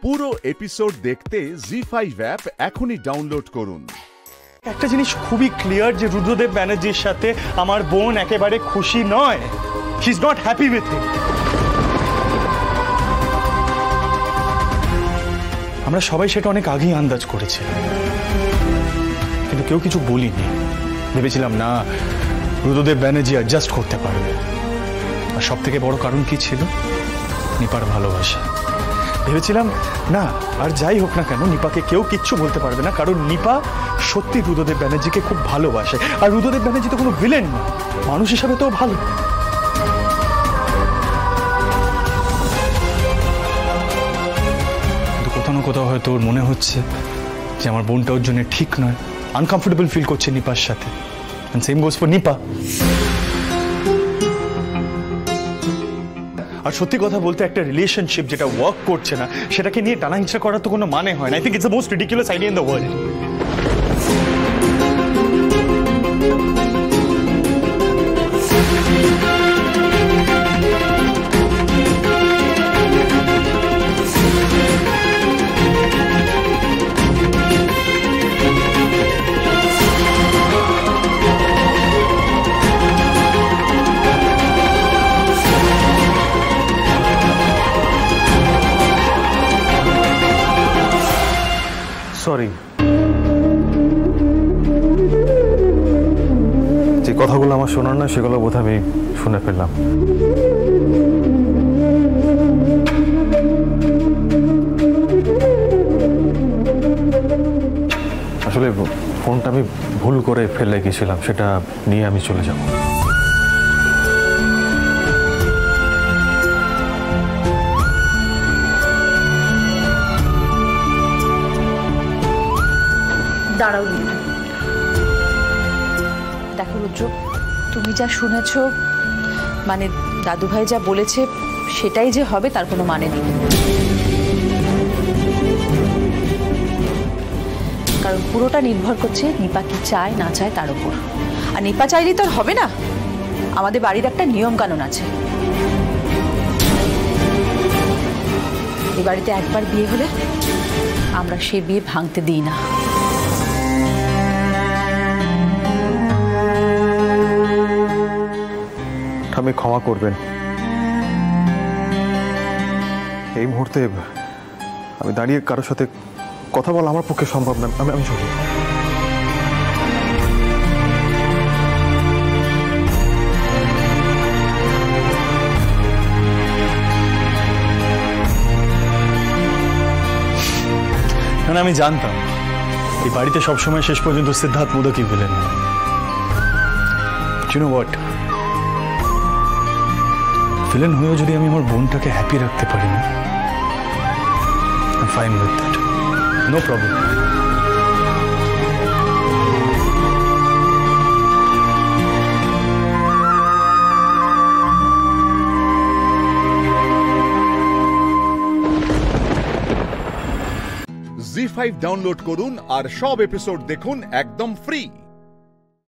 পুরো এপিসোড দেখতে জি5 অ্যাপ এখনই ডাউনলোড করুন। একটা জিনিস খুবই ক্লিয়ার যে রুদ্রদেব ব্যানার্জির সাথে আমার বোন একেবারে খুশি নয়। She is not happy with him. আমরা সবাই সেটা অনেক আগেই আন্দাজ করেছি, কিন্তু কেউ কিছু বলিনি। ভেবেছিলাম না রুদ্রদেব ব্যানার্জি অ্যাডজাস্ট করতে পারবে। আর সব থেকে বড় কারণ কি ছিল? নিপার ভালোবাসা। ভেবেছিলাম না, আর যাই হোক না কেন নিপাকে কেউ কিচ্ছু বলতে পারবে না, কারণ নিপা সত্যি রুদ্রদেব ব্যানার্জিকে খুব ভালোবাসে। আর রুদ্রদেব ব্যানার্জি তো কোনো ভিলেন না, মানুষ হিসাবে তো ভালো। কিন্তু কোথাও না কোথাও হয়তো ওর মনে হচ্ছে যে আমার বোনটা ওর জন্য ঠিক নয়, আনকমফোর্টেবল ফিল করছে নিপার সাথে। And same goes for Nipa. আর সত্যি কথা বলতে একটা রিলেশনশিপ যেটা ওয়ার্ক করছে না সেটাকে নিয়ে টানা হিচড়া করার তো কোনো মানে হয় না। I think it's the most ridiculous idea in the world. Sorry, যে কথাগুলো আমার শোনার না সেগুলো বোধহয় আমি শুনে ফেললাম। আসলে ফোনটা আমি ভুল করে ফেলে গেছিলাম, সেটা নিয়ে আমি চলে যাব। দাঁড়াও, দেখো রুদ্র, তুমি যা শুনেছ মানে দাদুভাই যা বলেছে সেটাই যে হবে তার কোনো মানে নেই। কারণ পুরোটা নির্ভর করছে নিপা কি চায় না চায় তার উপর। আর নিপা চাইলেই তো আর হবে না, আমাদের বাড়ির একটা নিয়ম কানুন আছে। এই বাড়িতে একবার বিয়ে হলে আমরা সে বিয়ে ভাঙতে দিই না। আমি ক্ষমা করবেন, এই মুহূর্তে আমি দাঁড়িয়ে কারোর সাথে কথা বলা আমার পক্ষে সম্ভব না। আমি চলি। কারণ আমি জানতাম এই বাড়িতে সবসময় শেষ পর্যন্ত সিদ্ধার্থ মোদকই villain. You know what? Villain হয়েও যদি আমি আমার বোনটাকে হ্যাপি রাখতে পারি না, I'm fine with that. No problem. Zee5 download করুন আর সব এপিসোড দেখুন একদম ফ্রি।